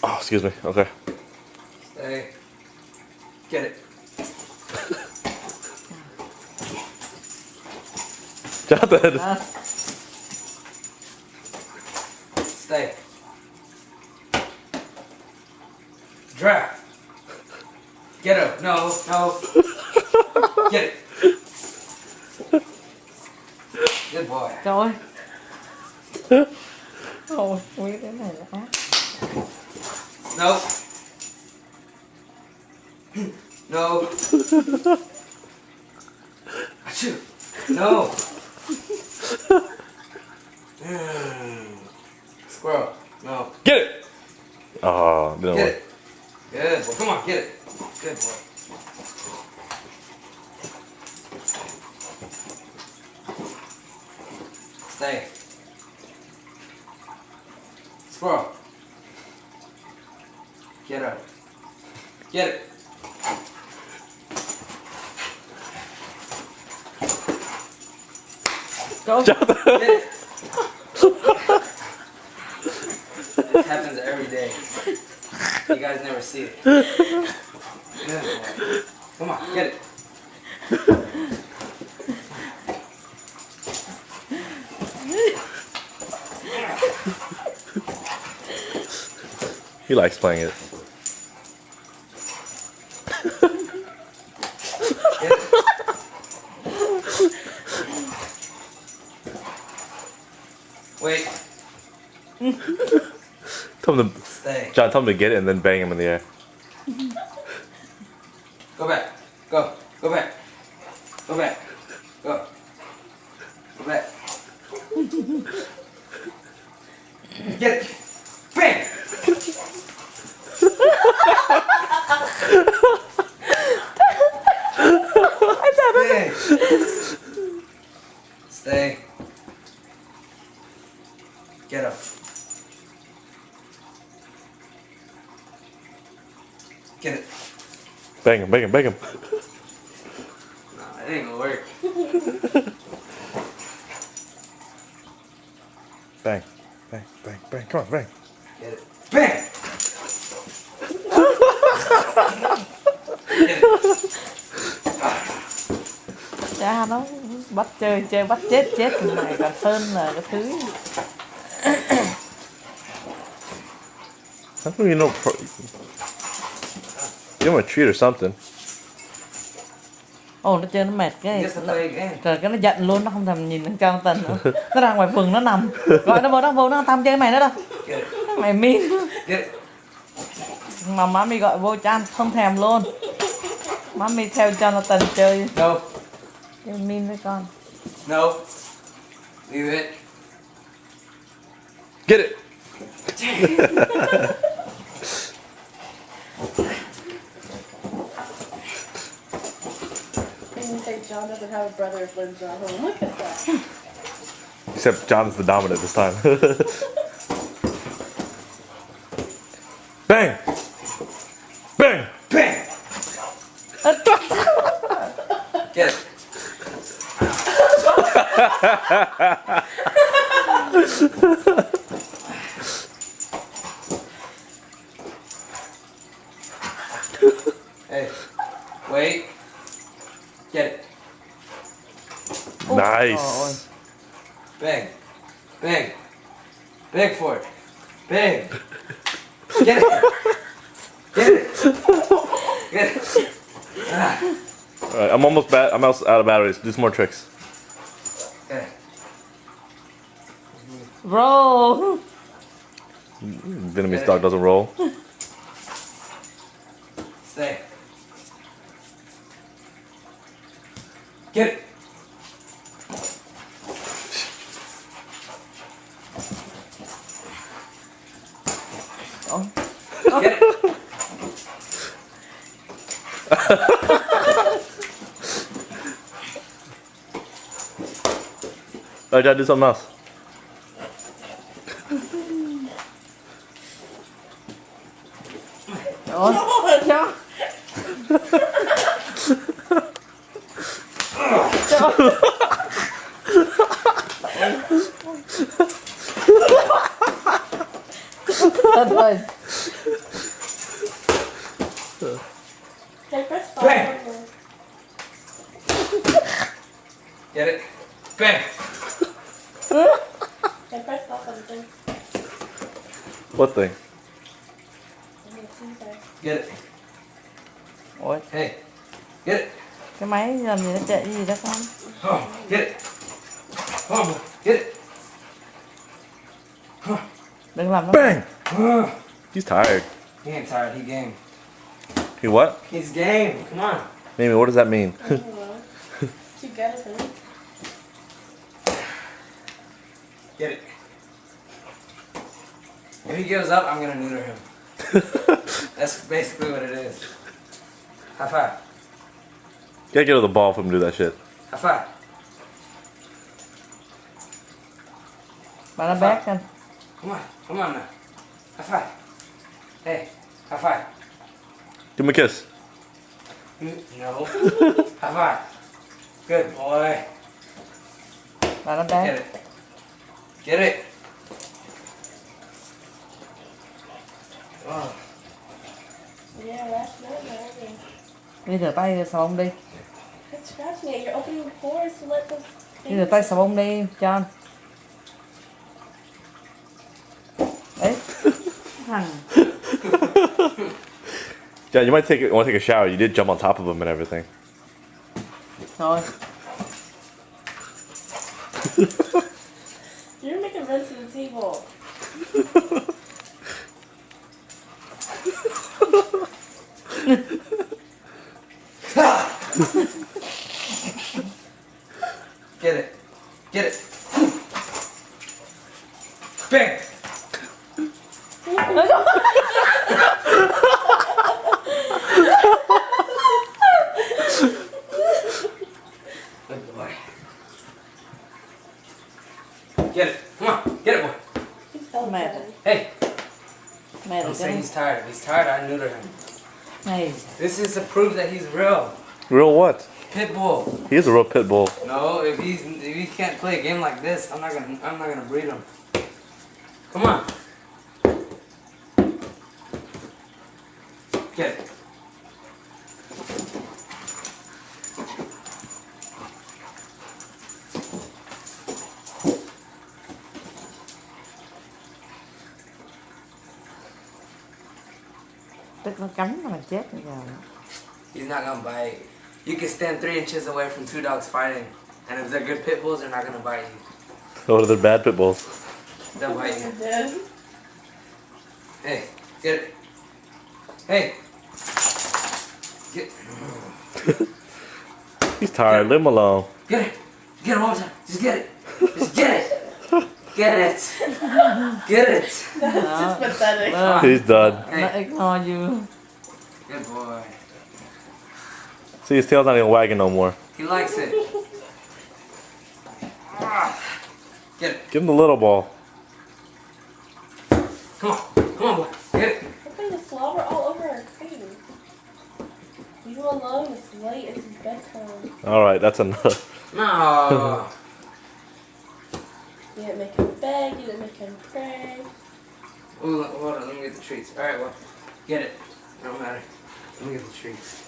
Oh, excuse me. Okay. Stay. Get it. Jonathan. Stay. Draft. Get up. No. Get it. Good boy. Trời ơi. Ôi, quý cái này là ác. No. No. Achoo. No. Squirrel. No. Get it. Oh, didn't Get work. it. Good boy. Come on, get it. Good boy. Stay. Squirrel. Get up. Get it. Trời Get it. This happens every day. You guys never see it. Good boy. Come on, get it. He likes playing it. Get it. Wait. Tell him to, Stay. John, tell him to get it and then bang him in the air. Go back. Go. Go back. Go back. Go. Go back. Get it. Bang! Stay. Stay. Get up. Get it. Bang him, bang him, bang him. Nah, it ain't gonna work. Bang, bang, bang, bang. Come on, bang. Get it. Bang! Get it. cha nó bắt chơi bắt chết mày còn hơn là cái thứ. I don't even know. Give him a treat or something. Ồ, nó chơi nó mệt He cái gets to play again. rồi cái nó giận luôn, nó không thèm nhìn lên cao tầng nữa. Nó ra ngoài phường nó nằm gọi nó vô nó tham chơi mày nữa đâu. Get it. Mày min Get it. mà má mi gọi vô Chan không thèm luôn. Má mi theo Jonathan chơi No. chơi min với con. No. Leave it. Get it. And you think John doesn't have a brother if Lynn's not home. Look at that. Except John's the dominant this time. Bang! Bang! Bang! Get it. Hey, wait. Get it. Nice. Bang. Bang. Bang for it. Bang. Get it. Get it. Get it. Ah. Alright, I'm almost out of batteries. Do some more tricks. Okay. Bro. Vietnamese dog doesn't roll. Stay. Get it. Get it. Alright, John, do something else. Ôi, cho. Thôi thôi, Hey, press stop. Bang. Get it? Bang! Hey, press stop on the thing. What thing? Get it? Ủa, Hey! Get it? cái máy làm gì nó chạy gì đó con? Oh, get it! Come on, boy. Get it! Đừng làm nó. Bang! Oh. He's tired. He ain't tired, he game. He what? He's game, come on. Mimi, what does that mean? I don't know. She got it, honey. Get it. If he gives up, I'm gonna neuter him. That's basically what it is. High five. Gotta get to the ball for him to do that shit. High five. Bà nó bét anh. Come on now. High five. Hey, high five. Give him a kiss. No. High five. Good boy. Bà nó Get bét. it. Get it. Oh. Yeah, last night, man. Đi rửa tay xà bông đi. It's scratching it. You're opening pores to let this. Đi rửa tay xà bông đi, John. Đấy. Thằng. Yeah, you might want to take a shower. You did jump on top of him and everything. Thôi. You're making run to the table. Get it. Get it. Bang. Good boy. Get it. Come on. Get it, boy. He's so Mad. funny. Hey. Mẹ Don't được say cái he's tired. If he's tired, I neuter him. này. This is to prove that he's real. Real what? Pit bull. He is a real pit bull. No, if he can't play a game like this, I'm not gonna breed him. Come on. Get it. Tức nó cắn mà chết bây giờ. He's not gonna bite. You can stand 3 inches away from 2 dogs fighting, and if they're good pit bulls, they're not gonna bite you. What are the bad pit bulls? They'll bite you. You're dead. Hey, get it. Hey. Get. He's tired. Leave him alone. Get it. Get it all the time. Just get it. Just get it. Get it. Get it. Đó. It's pathetic. He's done. Nó Hey. ignore you. Good boy. See, his tail's not even wagging no more. He likes it. Get it. Give him the little ball. Come on. Come on, boy. Get it. Look at the slobber all over our cream. Leave him alone. It's late. It's bedtime. All right, that's enough. No. You didn't make him beg. You didn't make him pray. Ooh, hold on. Let me get the treats. All right, well, get it. It don't matter. Let me get the treats.